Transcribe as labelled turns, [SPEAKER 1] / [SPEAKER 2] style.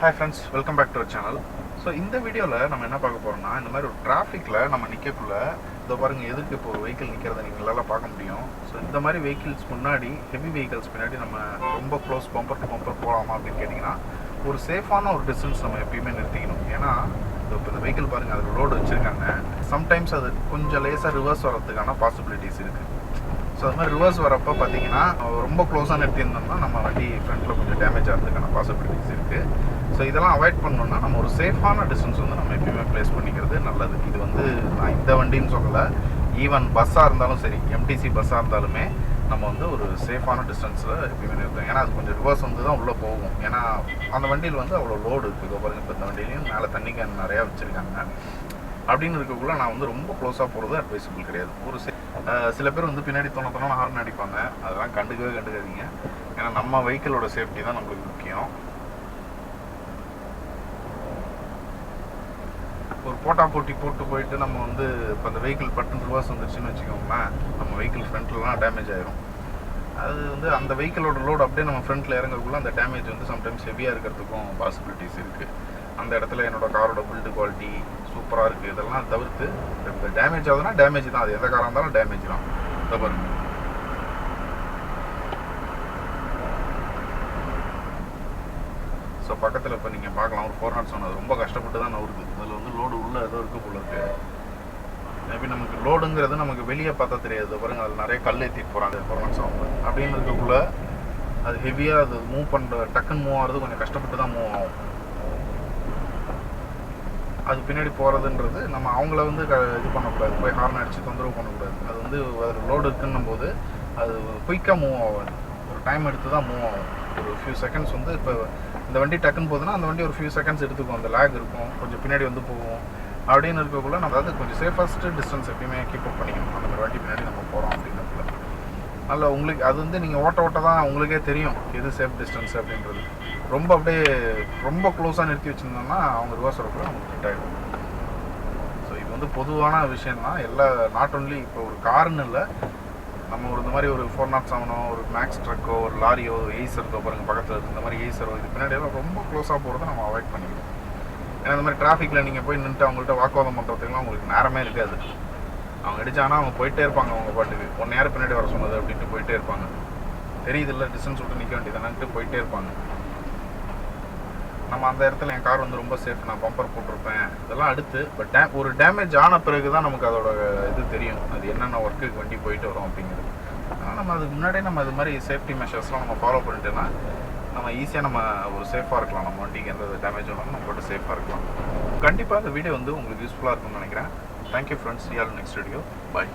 [SPEAKER 1] Hi friends, welcome back to our channel. So இந்த வீடியோவில் நம்ம என்ன பார்க்க போகிறோம்னா, இந்த மாதிரி ஒரு டிராஃபிக்கில் நம்ம நிற்கக்குள்ள இதோ பாருங்கள், எதுக்கு இப்போ ஒரு வெஹிக்கிள் நிற்கிறத நீங்களால் பார்க்க முடியும். ஸோ இந்த மாதிரி வெஹிக்கிள்ஸ் முன்னாடி, ஹெவி வெஹிக்கிள்ஸ் பின்னாடி நம்ம ரொம்ப க்ளோஸ் பம்பர் டு பம்பர் போகலாமா அப்படின்னு கேட்டிங்கன்னா, ஒரு சேஃபான ஒரு டிஸ்டன்ஸ் நம்ம எப்பயுமே நிறுத்திக்கணும். ஏன்னா இப்போ இந்த வெஹிக்கிள் பாருங்கள், அதில் ரோடு வச்சுருக்காங்க. சம்டைம்ஸ் அது கொஞ்சம் லேசாக ரிவர்ஸ் வரதுக்கான பாசிபிலிட்டிஸ் இருக்குது. ஸோ அது மாதிரி ரிவர்ஸ் வரப்போ பார்த்தீங்கன்னா ரொம்ப க்ளோஸாக நிறுத்தியிருந்தோம்னா நம்ம வண்டி ஃப்ரண்ட்டில் கொஞ்சம் டேமேஜ் ஆகிறதுக்கான பாசிபிலிட்டிஸ் இருக்குது. ஸோ இதெல்லாம் அவாய்ட் பண்ணணும்னா நம்ம ஒரு சேஃபான டிஸ்டன்ஸ் வந்து நம்ம எப்பயுமே ப்ளேஸ் பண்ணிக்கிறது நல்லது. இது வந்து நான் இந்த வண்டின்னு சொல்லலை, ஈவன் பஸ்ஸாக இருந்தாலும் சரி, எம்டிசி பஸ்ஸாக இருந்தாலுமே நம்ம வந்து ஒரு சேஃபான டிஸ்டன்ஸில் எப்பயுமே நிறுத்தோம். ஏன்னா அது கொஞ்சம் ரிவர்ஸ் வந்து தான் உள்ளே போகும். ஏன்னா அந்த வண்டியில் வந்து அவ்வளோ லோடு இருக்குது. பாருங்கள், இப்போ இந்த வண்டியிலையும் மேலே தண்ணி கேன் நிறையா வச்சுருக்காங்க. அப்படின்னு இருக்கக்குள்ள நான் வந்து ரொம்ப க்ளோஸாக போகிறது அட்வைசபிள் கிடையாது. ஒரு சில பேர் வந்து பின்னாடி தோணத்தோன்னு ஹார்ன் அடிப்பாங்க. அதெல்லாம் கண்டுக்காதீங்க. ஏன்னா நம்ம வெஹிக்கிளோட சேஃப்டி தான் நம்மளுக்கு முக்கியம். ஒரு போட்டி போட்டு போயிட்டு நம்ம வந்து இப்போ அந்த வெஹிக்கிள் பட்டன் ரிவர்ஸ் வந்துருச்சுன்னு வச்சுக்கோங்களேன், நம்ம வெஹிக்கிள் ஃப்ரண்ட்லலாம் டேமேஜ் ஆயிரும். அது வந்து அந்த வெஹிக்கிளோட லோடு அப்படியே நம்ம ஃப்ரண்ட்டில் இறங்கக்குள்ள அந்த டேமேஜ் வந்து சம்டைம்ஸ் ஹெவியாக இருக்கிறதுக்கும் பாசிபிலிட்டிஸ் இருக்குது. அந்த இடத்துல என்னோட காரோட பில்டு குவாலிட்டி சூப்பராக இருக்குது. இதெல்லாம் தவிர்த்து இப்போ டேமேஜ் ஆகுதுன்னா டேமேஜ் தான், அது எந்த காராக இருந்தாலும் டேமேஜ் தான். இதை பாருங்க, ஸோ பக்கத்தில் இப்போ நீங்கள் பார்க்கலாம் ஒரு 407 அது ரொம்ப கஷ்டப்பட்டு தான் நவுறுது. அதில் வந்து லோடு உள்ளே ஏதோ இருக்குது போல இருக்குது. மேபி நமக்கு லோடுங்கிறது நமக்கு வெளியே பார்த்தா தெரியாது. பாருங்கள், அதில் நிறைய கல் ஏற்றிட்டு போகிறாங்க 407 அப்படின்னு இருக்கக்குள்ள அது ஹெவியாக அது மூவ் பண்ணுற டக்குன்னு மூவ் ஆகிறது கொஞ்சம் கஷ்டப்பட்டு தான் மூவ் ஆகும். அது பின்னாடி போகிறதுன்றது நம்ம அவங்கள வந்து இது பண்ணக்கூடாது, போய் ஹார்ன் அடித்து தொந்தரவு பண்ணக்கூடாது. அது வந்து அதில் லோடு இருக்குன்னும் போது அது குயிக்காக மூவ் ஆகாது, ஒரு டைம் எடுத்து தான் மூவ் ஆகும். ஒரு ஃபியூ செகண்ட்ஸ் வந்து இப்போ இந்த வண்டி டக்குன்னு போகுதுன்னா அந்த வண்டி ஒரு ஃபியூ செகண்ட்ஸ் எடுத்துக்கும், அந்த லேக் இருக்கும், கொஞ்சம் பின்னாடி வந்து போகும். அப்படின்னு இருக்கக்குள்ள நம்ம அதாவது கொஞ்சம் சேஃபஸ்ட்டு டிஸ்டன்ஸ் எப்பயுமே கீப் அப் பண்ணிக்கணும். அந்த மாதிரி வண்டி பின்னாடி நம்ம போகிறோம் அப்படின்றதுல அதில் உங்களுக்கு அது வந்து நீங்கள் ஓட்ட தான் உங்களுக்கே தெரியும் எது சேஃப் டிஸ்டன்ஸ் அப்படின்றது. ரொம்ப அப்படியே ரொம்ப க்ளோஸாக நிறுத்தி வச்சுருந்தோம்னா அவங்க ரிவர்ஸ் வரக்குள்ள நமக்கு ஹிட் ஆகிடும். ஸோ இது வந்து பொதுவான விஷயந்தான். எல்லா நாட் ஒன்லி இப்போ ஒரு காருன்னு இல்லை, நம்ம ஒரு இந்த மாதிரி ஒரு 407 ஒரு மேக்ஸ் ட்ரக்கோ ஒரு லாரியோ எய்சர்தோ பாருங்கள் பக்கத்தில் இருக்குது, இந்த மாதிரி எய்சரோ இது பின்னாடி எல்லாம் ரொம்ப க்ளோஸாக போகிறத நம்ம அவாய்ட் பண்ணிக்கணும். ஏன்னா இந்த மாதிரி டிராஃபிக்கில் நீங்கள் போய் நின்றுட்டு அவங்கள்ட்ட வாக்குவாதம் பண்ணுறதுக்குலாம் உங்களுக்கு நேரமே இருக்காது. அவங்க அடித்தாங்கன்னா அவங்க போயிட்டே இருப்பாங்க, அவங்க பாட்டுக்கு 1 நேரம் பின்னாடி வர சொன்னது அப்படின்ட்டு போயிட்டே இருப்பாங்க. தெரியுதில்ல டிஸ்டன்ஸ் விட்டு நிற்க வேண்டியதானன்ட்டு போயிட்டே இருப்பாங்க. நம்ம அந்த இடத்துல என் கார் வந்து ரொம்ப சேஃப், நான் பம்பர் போட்டிருப்பேன் இதெல்லாம் அடுத்து. பட் ஒரு டேமேஜ் ஆன பிறகு தான் நமக்கு அதோட இது தெரியும், அது என்னென்ன ஒர்க்குக்கு வண்டி போயிட்டு வரும் அப்படிங்கிறது. ஆனால் நம்ம அதுக்கு முன்னாடியே நம்ம அது மாதிரி சேஃப்டி மெஷர்ஸ்லாம் நம்ம ஃபாலோ பண்ணிட்டோன்னா நம்ம ஈஸியாக நம்ம ஒரு சேஃபாக இருக்கலாம். நம்ம வண்டிக்கு எந்த டேமேஜ் ஆனாலும் நம்ம போட்டு சேஃபாக இருக்கலாம். கண்டிப்பாக இந்த வீடியோ வந்து உங்களுக்கு யூஸ்ஃபுல்லாக இருக்கும்னு நினைக்கிறேன். Thank you friends, see you all next video. Bye.